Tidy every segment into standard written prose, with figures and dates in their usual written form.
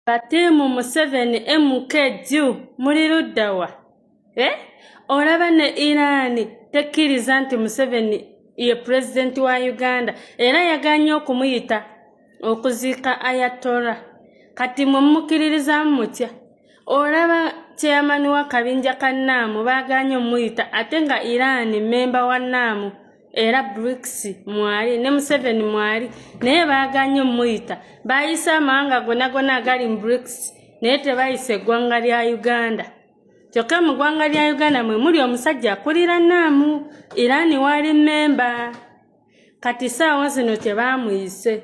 Batimu Museveni MKJ muri luddawa. Olaba ne Iran tekkiriza nti Museveni ye president wa Uganda era yaganye okumuyita okuziika Ayatollah. Kati mumukiririza mutya. Olaba chairman wa kabinja ka NAMU baganye omuyita ate nga Iran member wa NAMU era BRICS mwali ne Museveni mwali naye baganye omuyita bayisa amawanga gonna agali mu BRICS naye tebayise eggwanga lya Uganda. Kyokka mu ggwanga lya Uganda mwe muli omusajja akulira NAMU Iran wali member. Kati saawa zino tebamuyise.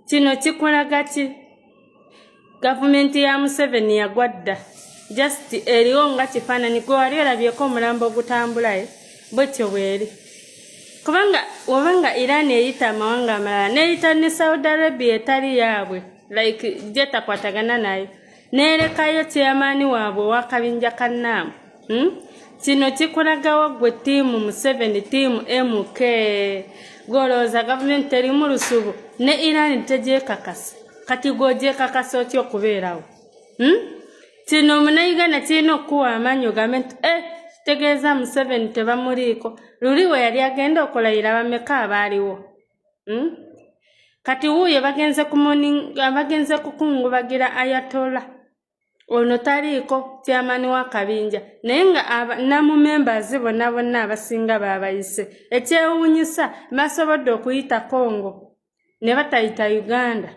Kino kikulaga ki? Gavumenti ya Museveni yagwadda. Just eriwo nga kifaananyi gwe wali olabyeko omulambo ogutambula bwetyo bweri. Kubanga wabanga Iran eyita amawanga amalala neyita ne Saudi Arabia etali yaabwe like jeta kwatagana nayo nerekayo chairman waabwe wakabinja ka NAMU. Kino kikulagawo gwe tiimu Museveni tiimu MK goloza government eri mu lusubu ne Iran tegyekakasa kati gwogyekakasa otyo okubeerawo. Kino Munnayuganda kirina okuwa amaanyi ogambe nti tegeeza Museveni tebamuliiko luli we yali agenda okulayira bameka abaaliwo. Kati wuuyo bagenze kukungubagira Ayatollah ono taliiko chairman wa kabinja naye nga NAMU members bonna abasinga babayise. Ekyewuunyisa basobodde okuyita Congo ne batayita Uganda.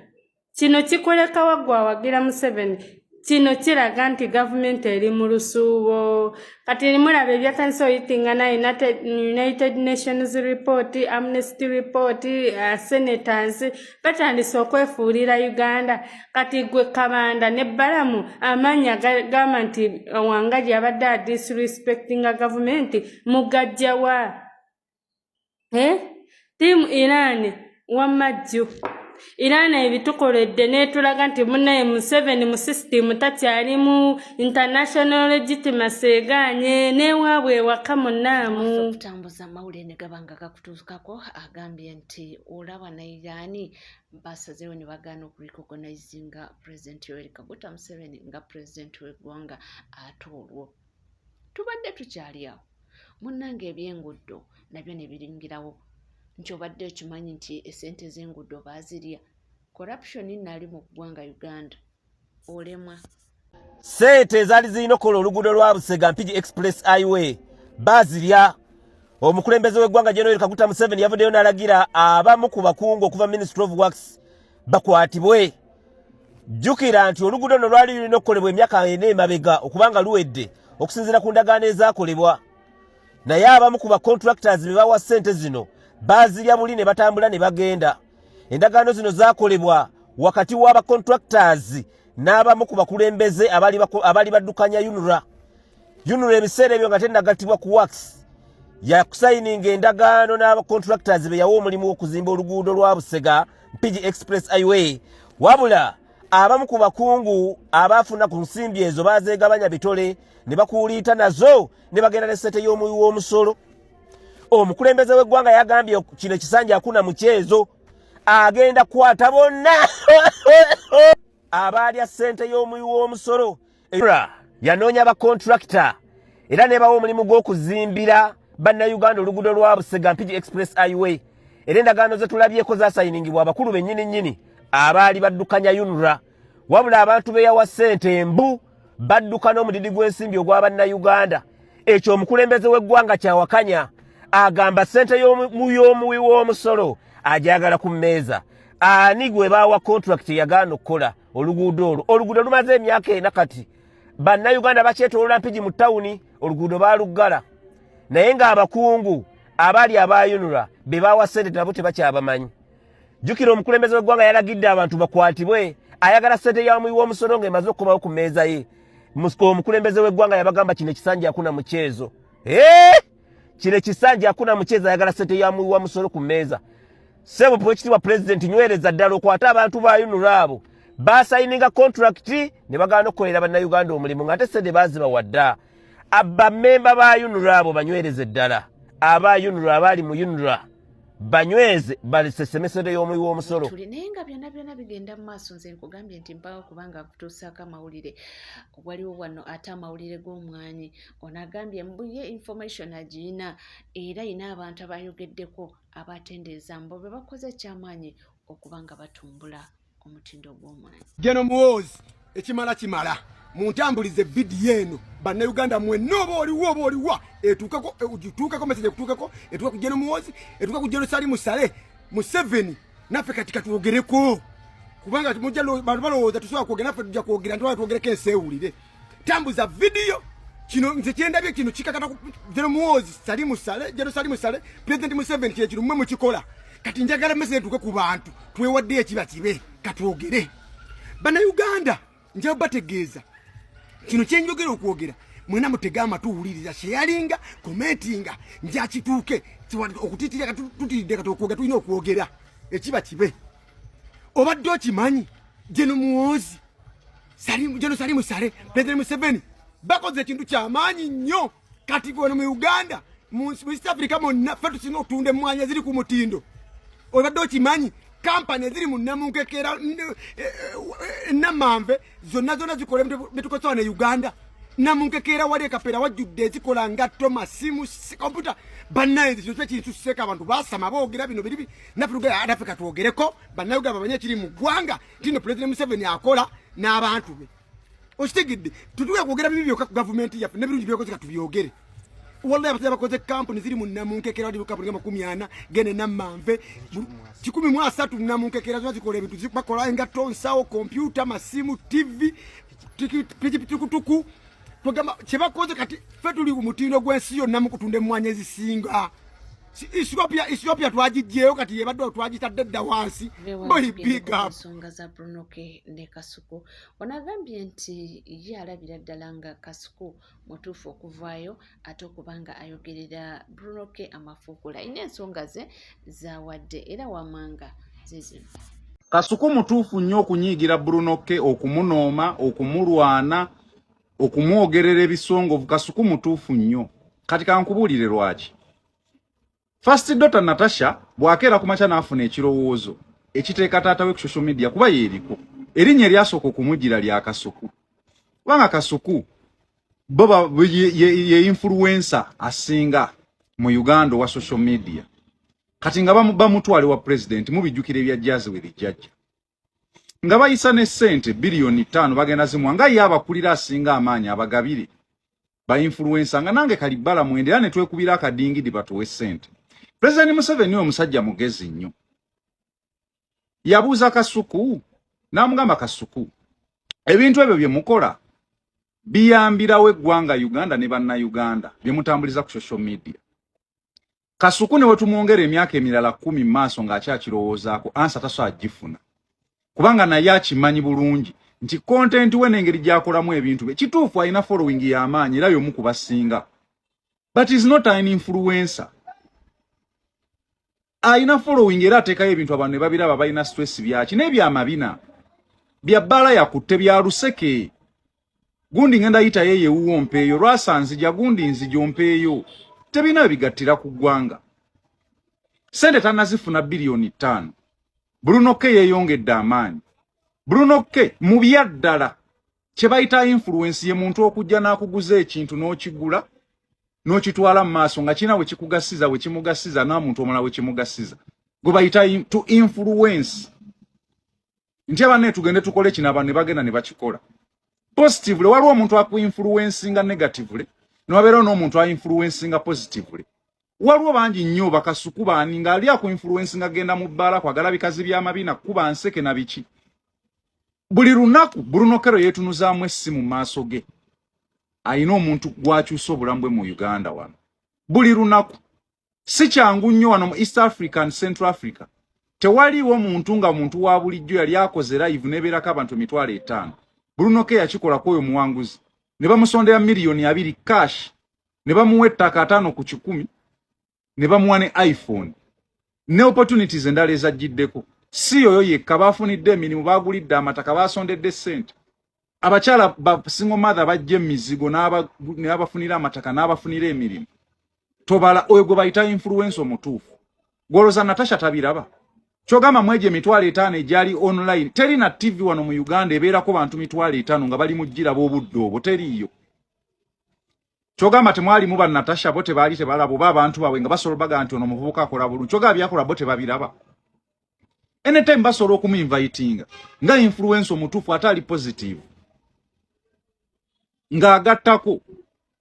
Kino kikoleka waggwa awagira Museveni. Kino kiraga nti gavumenti eri mu lusuubo. Kati mulaba ebyatandise oyitinga na United Nations report, Amnesty report, senators batandise okwefuulira Uganda. Kati gwe Kabanda ne Balamu amanya gamba nti Wangaji abadde disrespectinga gavumenti mugajjawa. Tiimu Iran wamajju Iran ebitukoledde netulaga nti munnaye Museveni mu system takyali mu international legitimacy eganye newaabwe waka mu NAMU. Kutambuza mawulire ne gabanga gakutuukako agambye nti olaba na Iran basazeewo ne bagaana okurecognizinga President Yoweri Kaguta Museveni nga president w'eggwanga ate olwo tubadde tukyali awo munnange eby'enguudo nabyo ne biringirawo. Nti obadde okimanyi nti esente z'enguudo baazirya. Corruption nali mu ggwanga Uganda olemwa. Sente ezaali zirina okukola oluguudo lwa Busega Mpigi Express Highway baazirya. Omukulembeze w'eggwanga Yoweri Kaguta Museveni yavuddeyo n'alagira abamu ku bakungu okuva Ministry of Works bakwatibwe. Jjukira nti oluguudo luno lwali lulina okukolebwa emyaka 4 emabega okubanga luwedde okusinziira ku ndagaano ezaakolebwa. Naye abamu ku bacontractors be bawa ssente zino baazirya buli ne batambula ne bagenda. Endagaano zino zaakolebwa wakati w'aba contractors n'abamu ku bakulembeze abali baddukanya UNRA. UNRA ebiseera ebyo nga tennagatibwa ku works yakusayininga endagaano n'aba contractors be yawa omulimu okuzimba oluguudo lwa Busega Mpigi Express Highway. Wabula abamu ku bakungu abaafuna ku nsimbi ezo bazeegabanya bitole ne bakuuliita nazo ne bagenda ne ssente y'omuwi w'omusolo. Omukulembeze w'eggwanga yagambye kino kisanja hakuna mukyezo agenda kwata bonna abalya ssente y'omuwi w'omusolo. Yanoonya ba contractor era ne bawa omulimu gw'okuzimbira bannayuganda oluguudo lwa Busega Mpigi Express Highway. Era endagaano ze tulabyeko zaasayiningibwa abakulu bennyini abaali baddukanya UNRA. Wabula abantu beyawa ssente embu badduka n'omudidi gw'ensimbi ogw'abannayuganda. Ekyo omukulembeze w'eggwanga kyawakanya. Agamba ssente y'omuwi w'omusolo ajagala ku mmeeza. Ani gwe baawa contract yagaana okukola oluguudo olwo. Oluguudo lumaze emyaka 4 kati. Bannayuganda bakyetoolola Mpigi mu ttawuni oluguudo baaluggala. Naye ng'abakungu abaali aba UNRA be baawa ssente nabo tebakyabamanyi. Jjukira omukulembeze w'eggwanga yalagidde abantu bakwatibwe ayagala ssente y'omuwi w'omusolo ng'emaze okukomawo ku mmeeza ye. Omukulembeze w'eggwanga yabagamba kino ekisanja hakuna mukyezo. Kino ekisanja hakuna mukyezo ayagala ssente y'omuwi w'omusolo ku mmeeza. Ssebo Pweekitiibwa President nywereza ddala okwata abantu ba UNRA abo baasayininga contract ne bagaana okukolera bannayuganda omulimu ng'ate ssente baazibawa dda. Bammemba ba UNRA abo banywereze ddala. Aba UNRA abaali mu UNRA banyweze balisesemesere y'omuwi w'omusolo tulinenga byonna bigenda mu maaso nze nkugambye nti mpawo kubanga kutuusaako amawulire waliwo wano ate amawulire g'omwanyi onagambye mbuye information agiina era ina abantu abayogeddeko abatendeeza mbo be bakoze ekyamaanyi okuba nga batumbula omutindo gw'omwanyi Geno Muhoozi ekimala muntambulize vidiyo eno bannayuganda mwenna oba oliwa etuukako message kutuukako etuuka ku Geno Muhoozi etuuka ku Jerusalem Musale Museveni naffe kati katwogereko kubanga mujja bantu balowooza tusobola kwogera naffe tujja kwogera ntwala twogereko enseewulire tambuza vidiyo kino nze kyendabye kino kikakata ku Geno Muhoozi Jerusalem Musale President Museveni kye kino mmwe mukikola kati njagala message etuuke ku bantu twewadde ekiba kibe katwogere bannayuganda nja bategeeza kino kyenjogera okwogera mwena mutega amatuwuliriza sharinga commentinga nja kituuke okutitirira tutidde katokwogera tulina okwogera ekiba kibe obadde okimanyi Geno Muhoozi Jerusalem Musale President Museveni bakoze ekintu kyamaanyi nnyo kati gwe mu Uganda mu East Africa monna ffe tusinga okutunda emmwanyi ziri ku mutindo obadde okimanyi kampani ziri mu Namunkekera Namanve zonna zikola betukosowa ne Uganda Namunkekera wali kapera wajjudde zikola ngatto masimu computer bannaye ekyo kye kintuseka abantu basama boogera bino biribi naffe Africa twogereko bannayuganda babanye kiri mu ggwanga tino President Museveni akola n'abantu be okitegedde tutuke kwogera bibi byokka ku gavumenti yaffe n'ebirungi byokoze katubyogere wallahi abasajja bakoze kampuni ziri mu Namunkekera wali kampuni kama 40 gene Namanve 13 Namunkekera zikola ebintu bakola engatto nsawo computer masimu TV tukutuku tugamba kyebakoze kati ffe tuli ku mutindo gw'ensi yonna mu kutunda emmwanyi ezisinga Ethiopia twagijjeyo kati yebadde twagitadde dda wansi boy big up ensonga za Brunoke ne Kasuku onagambye nti ye alabira ddala nga Kasuku mutuufu okuvaayo ate okubanga ayogerera Brunoke amafuukula ina ensonga ze zawadde era wamanga zezino Kasuku mutuufu nnyo okunyiigira Brunoke okumunooma okumulwana okumwogerera ebisongovu Kasuku mutuufu nnyo kati kankubuulire lwaki First daughter Natasha bwakeera kumacha naafuna ekirowoozo ekiteeka taata we ku social media kuba yeeriko erinnya eryasooka okumugira lya Kasuku kubanga Kasuku baba ye influencer asinga mu Uganda wa social media kati nga bamutwale wa president mubijjukire ebya jazz we lijjajja nga bayisa ne sente bilioni 5 bagenda zimu nga yaba kulira asinga amaanyi abagabire ba influencer nga nange kalibala mwendera ne twekubira akadingidi batuwe sente President Museveni omusajja mugezi nnyo yabuuza Kasuku n'amugamba Kasuku ebintu ebyo bye mukola biyambirawo eggwanga Uganda ne bannayuganda bye mutambuliza ku social media Kasuku ne wetumwongera emyaka emirala 10 maaso ng'akyakirowoozaako ansa taso agifuna kubanga naye akimanyi bulungi nti content we n'engeri gy'akolamu ebintu bye kituufu alina following y'amaanyi era y'omu ku basinga but is not an influencer aina following era atekayo ebintu abantu ne babiraba balina stress byaki n'ebyamabina bya bbala yakutte bya luseke gundi ngenda yita yeye wuwo mpeeyo lwasanzija gundi nzijo mpeeyo tebina bigattira ku ggwanga sente tanazifuna bilioni 5 Brunoke yeyongedde amaanyi Brunoke mu byaddala kye bayita influence ye muntu okujja n'akuguza ekintu n'okigula n'okitwala mu maaso nga kina we kikugasiza we kimugasiza na muntu omulala we kimugasiza gwe bayita to influence nti abanne tugende tukole kino abantu ne bagenda ne bakikola positively waliwo omuntu akuinfluencinga negatively n'obeera n'omuntu ainfluencinga positively waliwo bangi nnyo bakasuku baani ng'ali akuinfluencinga genda mu bbaala kwagala bikazi by'amabina kuba nseke na biki buli lunaku Brunokero yeetunuzaamu essimu mu maaso ge ayina omuntu gwakyusa obulamu bwe mu Uganda wano buli lunaku si kyangu nnyo wano mu East Africa and Central Africa tewaliwo muntu nga muntu wa bulijjo yali akoze live n'ebeerako abantu 5,000 Brunoke yakikolako oyo muwanguzi ne bamusondera milioni 2 cash ne bamuwa ettaka 5 ku 10 ne bamuwa ne iPhone ne opportunities endala ezajjiddeko si yoyo yekka baafunidde emirimu baagulidde amataka baasondedde sente abakyala ba single mother bajje mizigo n'abafunira amataka n'abafunira emirimu tobala oyo gwe bayita influence omutuufu Goloza Natasha tabiraba. Chogama mweje mitwale 5 ejali online. Teri na TV wano mu Uganda ebeerako bantu mitwale 5 nga bali mujjira b'obuddo obwo teriyo. Chogama temwali muba Natasha bote bali tebalabo babantu bawe nga basolobaga nti ono muvubuka akola bulungi. Choga byakola bote babiraba. Anytime basolo okuminvitinga nga influence omutufu atali positive. Nga agattako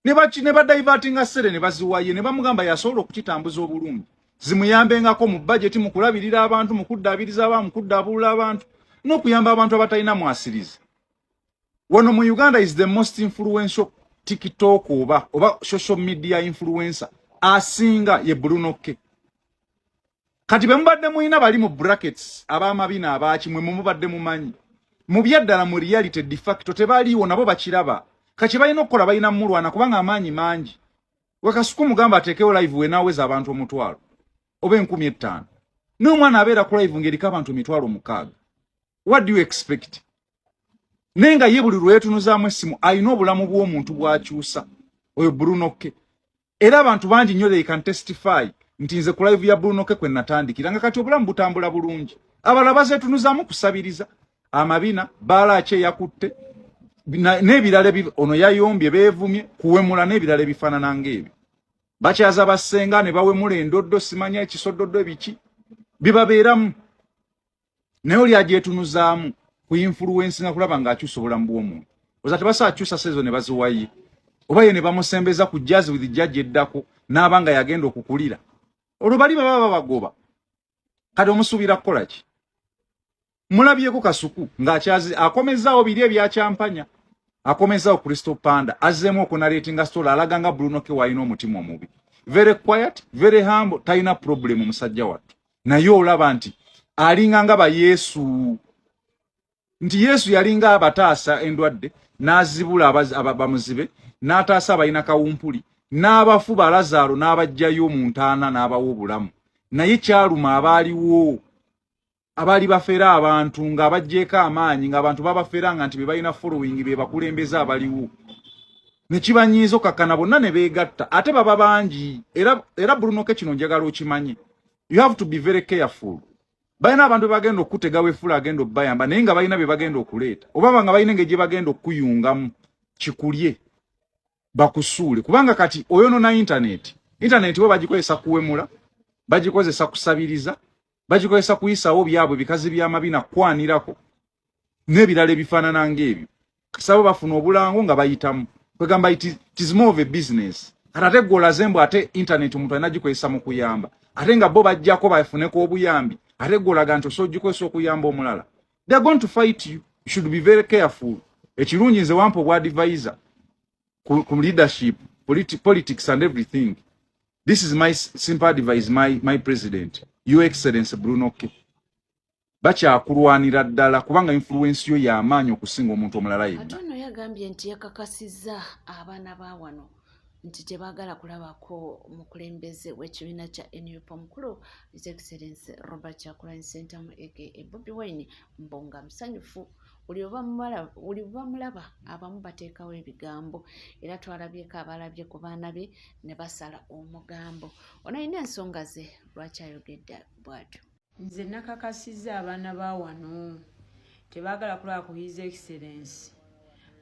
ne badivertinga sere ne baziwaye ne bamugamba yasobola okukitambuza obulungi. Zimuyambengako mu budget mu kulabirira abantu mu kuddabiriza abantu mu kuddabulula abantu n'okuyamba abantu abatalina mwasirizi. Wano mu Uganda is the most influential TikTok oba social media influencer asinga ye Bruno K. Kati bembadde muina bali mu brackets abamabina abachi mwe mubadde mumanyi. Mu byaddala mu reality de facto tebaliwo nabo bakiraba. Kati balina okukola balina mulwana kubanga amaanyi mangi. Wakasuku mugamba atekewo live we naweza abantu omutwalo. Oba 15,000. N'omwana abeera ku live ngeri k'abantu 600. What do you expect? Nenga ye buli lwetunuzaamu essimu alina obulamu bw'omuntu bwakyusa. Oyo Bruno K. Era abantu bangi nnyo they can testify nti nze ku live ya Bruno K kwe natandikira nga kati obulamu butambula bulungi. Abalala bazeetunuzaamu kusabiriza. Amabina Baalaki yakutte n'ebirala ono yayombye beevumye kuwemula n'ebirala ebifaanana ng'ebyo. Bakyaza basenga ne bawemula endoddo simanya ekisododdo ebiki bibabeeramu. Naye oli agyetunuzaamu ku influence nga kulaba ng'akyusa obulamu bw'omuntu. Oza tebasaakyusa sezo ne baziwaye. Oba ye ne bamusembeza ku jazz with judge eddako n'abanga yagenda okukulira. Olwo bali baba babagoba. Kati omusuubira kukola ki? Mulabyeko Kasuku ng'akyazi akomezaawo biri ebyakyampanya. Akomezaawo Crystal Panda azzeemu okunaleetinga story alaga nga Bruno K walina omutima omubi. Very quiet, very humble, talina problem omusajja wattu. Naye olaba nti alinga nga ba Yesu. Nti Yesu yalinga abataasa endwadde n'azibula bamuzibe n'ataasa abalina kawumpuli n'abafuba Lazaro n'abajjayo mu ntaana n'abawa obulamu. Naye kyaluma abaaliwo abali bafera abantu nga abajjeeko amaanyi nga abantu babaferanga nti be balina following be bakulembeza abaliwo. Ne kibanyiiza okakkana bonna ne beegatta ate baba bangi era Bruno K kino njagala okimanye. You have to be very careful. Balina abantu bagenda okutegawo effula agenda obbayamba naye nga balina be bagenda okuleeta. Oba nga balina engeri gye bagenda okuyungamu kikulye bakusuule. Kubanga kati oyonoona internet we bagikozesa kuwemula, bagikozesa kusabiriza, bagikozesa kuyisawo byabwe bikazi by'amabina kwanirako n'ebirala ebifaanana ng'ebyo. Kasabo bafuna obulango nga bayitamu. Kwegamba it is more of a business. Ate golazembo ate internet omuntu alina gikozesa mu kuyamba. Ate nga bo bajjako bafuneko obuyambi. Ate golaga nti osogikozesa okuyamba omulala. They are going to fight you. You should be very careful. Ekirungi nze wampa obwa advisor ku leadership, politics and everything. This is my simple advice, my president, Your Excellency Bruno K. Bakyakulwanira ddala kubanga influence yo y'amaanyi okusinga omuntu omulala yenna. Ate ono yagambye nti yakakasizza abaana ba wano nti tebaagala kulabako mukulembeze w'ekibiina kya NUP omukulu His Excellency Robert Kyagulanyi Ssentamu aka Bobi Wine mbonga musanyufu buli bamulaba abamu bateekawo ebigambo era twalabyeko abalabye ku baana be ne basala omugambo. Ono alina ensonga ze lwaki ayogedde bw'atyo. Nze nakakasizza abaana ba wano tebaagala kulaba ku His Excellency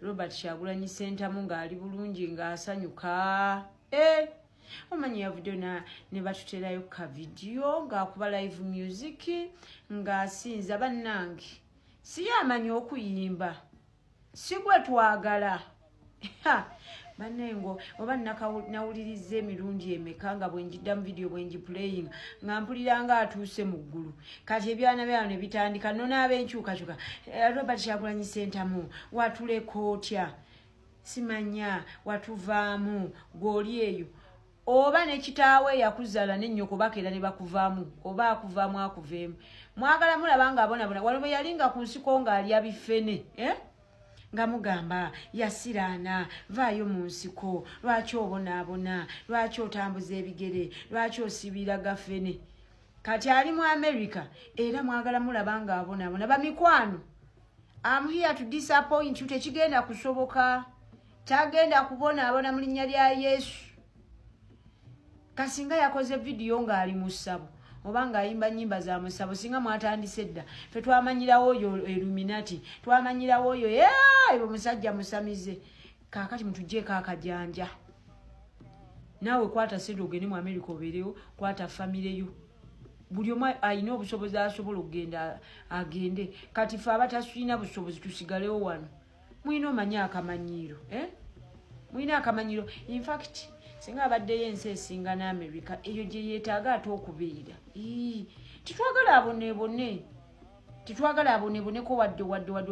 Robert Kyagulanyi Ssentamu ng'ali bulungi ng'asanyuka. Omanyi yavudde ne batuterayo ka video ng'akuba live music ng'asinza bannange. Si amanyi okuyimba. Si gwe twagala. Banengo oba nawuliriza emirundi emeka nga bwenjiddamu video bwenjiplaying nga mpulira nga atuuse mu ggulu. Kati ebyana byano ne bitandika nona ab'enkyukakyuka. Robert Kyagulanyi Ssentamu watuleko otya? Simanya watuvaamu gw'oli eyo. Oba ne kitaawe yakuzaala n'ennyoko bakeera ne bakuvaamu oba akuvaamu akuveemu. Mwagala mulaba ng'abonabona waliwo yalinga ku nsiko ng'alya bifene. Nga mugamba yasiraana vaayo mu nsiko lwaki obonaabona lwaki otambuza ebigere lwaki osibira gafene. Kati ali mu America era mwagala mulaba ng'abonabona bamikwano. I'm here to disappoint you. Tekigenda kusoboka. Tagenda kubonaabona mu linnya lya Yesu. Kasinga yakoze video ng'ali mu ssabo oba ng'ayimba nnyimba za musabo singa mwatandise dda ffe twamanyirawo oyo Illuminati twamanyirawo oyo ebo musajja musamize kaakati mutuggyeko akajanja naawe kwata sente ogende mu America obeerewo kwata famireyo buli omu alina obusobozi asobola okugenda agende kati ffe abatasirina busobozi tusigalewo wano mulina omanye akamanyiiro mulina akamanyiiro in fact singa abaddeyo ensi esinga n'America eyo gye yeetaaga ate okubeera titwagala aboneboneko wadde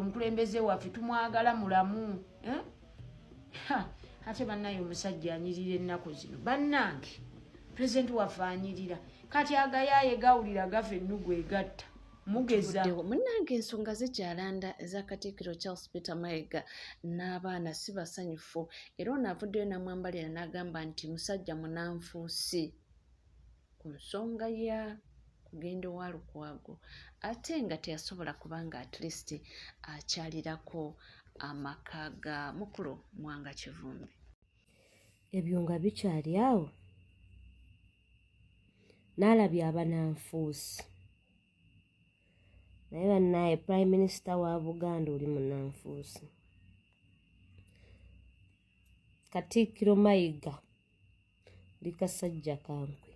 omukulembeze waffe tumwagala mulamu ate bannaye omusajja anyirira ennaku zino bannange pulezidenti waffe anyirira kati agayaaye gawulira gafe ennugu egatta mugeza munnange ensonga zikyalanda eza Katikkiro Charles Peter Mayiga n'abaana si basanyufu era ono avuddeyo namwambalira n'agamba nti musajja munanfuusi ku nsonga ya kugenda owa Lukwago ate nga teyasobola kubanga at least akyalirako amaka ga mukulu Mwanga Kivumbi. Ebyo nga bikyali awo n'alabye abananfuusi naye bannaye Prime Minister wa Buganda oli munanfuusi. Katikkiro Mayiga oli kasajja kankwe,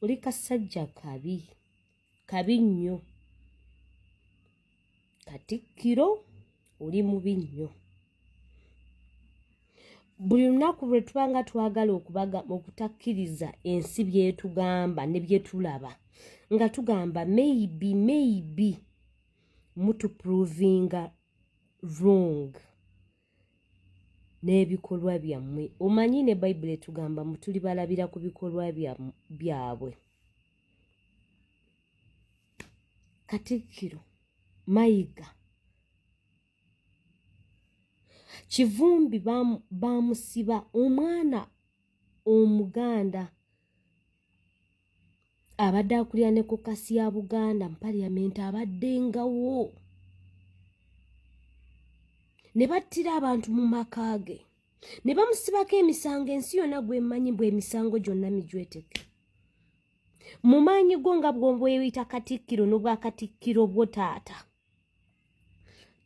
oli kasajja kabi nnyo. Katikkiro oli mubi nnyo. Buli lunaku lwe tubanga twagala okutakkiriza ensi byetugamba ne byetulaba nga tugamba maybe mutuprovinga wrong n'ebikolwa byammwe. Omanyi ne Bayibuli etugamba mutuli balabira ku bikolwa byabwe. Katikkiro Mayiga Kivumbi bamusiba omwana Omuganda abadde akulira ne kokasi ya Buganda mu Parliament abaddengawo ne battira abantu mu maka ge ne bamusibako emisango ensi yonna gwemmanyi bwe emisango gyonna mijweteke mu maanyi go nga bw'obweyita Katikkiro n'obwa Katikkiro bwo taata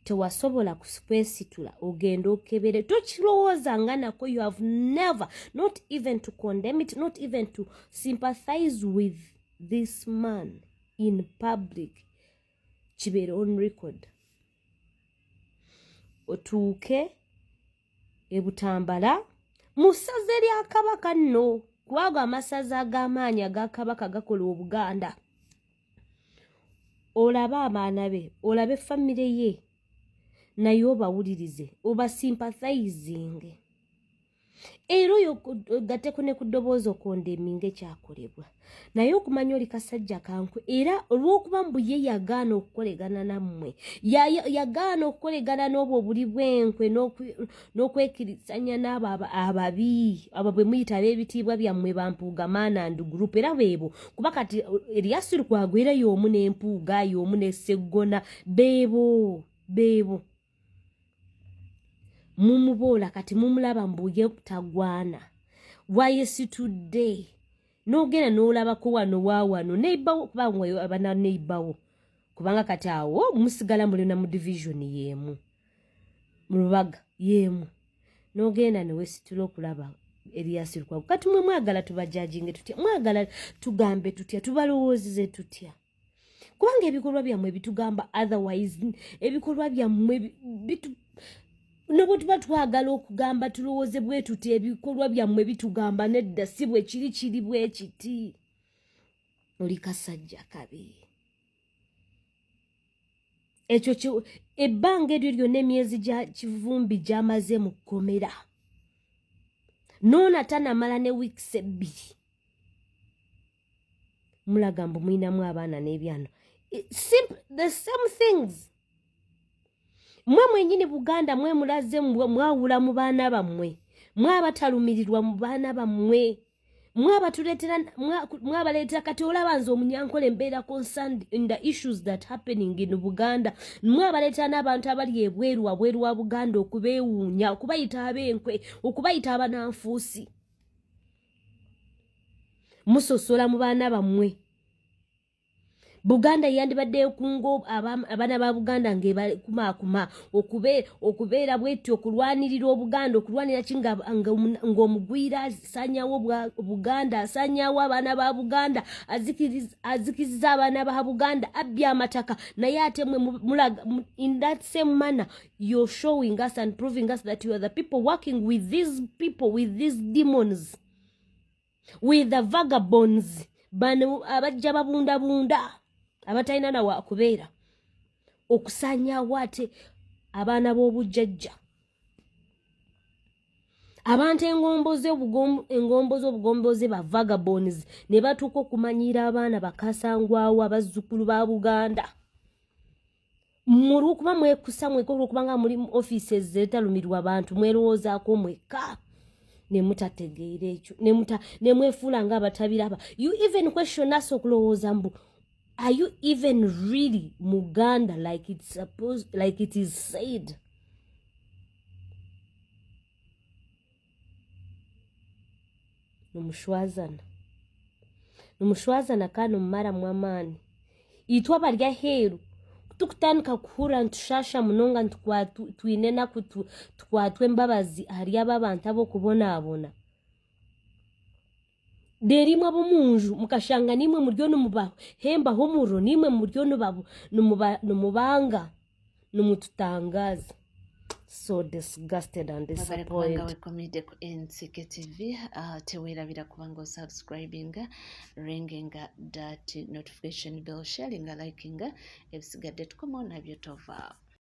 tewasobola kukwesitula ogenda okebere tokirowooza nga nako. You have never, not even to condemn it, not even to sympathize with this man in public. Kibeere on record. Otuuke ebutambala mu ssaza lya Kabaka nno kubago amasaza ag'amaanyi aga Kabaka gakola Obuganda. Olabe abaana be, olabe famire ye naye obawulirize oba sympathizing era oyo gateko ne ku ddoboozi okondeminga ekyakolebwa naye okumanya oli kasajja kankwe era olw'okuba mbu ye yagaana okukolegana nammwe yagaana okukolegana n'obwo obuli bw'enkwe n'okwekirizanya n'abo ababi abo bwe muyita ab'ebitiibwa byammwe bampuuga Manand Group era beebo kuba kati Erias Lukwago era y'omu n'empuuga y'omu ne Sseggona beebo mumubola kati mumulaba mbuye tagwana wayesitudde n'ogenda n'olabako wano waawano neibawo kubanga abana neibawo kubanga kati awo musigala mulina mu division y'emu mu Lubaga y'emu n'ogenda ne wesitula okulaba Erias Lukwago kati mwe mwagala tubajajinge tutya mwagala tugambe tutya tubalowoozeze tutya kubanga ebikolwa byammwe bitugamba otherwise ebikolwa byammwe nobo tuba twagala okugamba tulowooze bwe tuti ebikolwa byammwe bitugamba nedda si bwe kiri bwe kiti. Oli kasajja kabi. Ekyo ebbanga eryo lyonna emyezi gya Kivumbi gyamaze mu kkomera noona tanamala ne weeks 2 mulaga mbu mulinamu abaana n'ebyano. The same things. Mwe mwenyini Buganda mwe mulaze mwawula mu baana bammwe mwe abatalumirirwa mu baana bammwe mwe abaleetera kati olaba nze Omunyankole mbeera concerned in the issues that happening in Buganda mwe abaleetera n'abantu abali ebweru wa Buganda okubeewuunya okubayita ab'enkwe okubayita abananfuusi musosola mu baana bammwe. Buganda yandibadde kungo abana ba Buganda ng'ebakuma okubeera bwetyo okulwanirira Obuganda okulwanira kinga ng'omugwira asanyawo Buganda asanyawo abaana ba Buganda azikiriza abaana ba Buganda abbya amataka naye ate mwe in that same manner you're showing us and proving us that you are the people working with these people, with these demons, with the vagabonds bano abajja babunda abatalina na wakubeera okusanyaawo ate abaana b'obujjajja abantu engombozi obugombozi ba vagabonds ne batuuka okumanyira abaana bakasangwawo abazzukulu ba Buganda mulwokuba mwekusa olwokubanga muri offices zetalumirwa abantu mwerowoozaako mweka nemutategeera ekyo nemwefuula ng'abatabiraba. You even question us okulowooza mbu are you even really Muganda like it is said? Numushwazana kano mmara mwamani itwa barya heru tukutandika kuhura ntushasha munonga twinena twatwe mbabazi hari abantu abo kubonaabona derimwe abo munju mukashanga nimwe muryo numubaho hemba homuro nimwe muryo numubanga numututangaza. So disgusted and disappointed. Comedic NCK TV tewerabira kubanga subscribing ringing that notification bell sharing liking ebisigadde tukomo nabyo tova.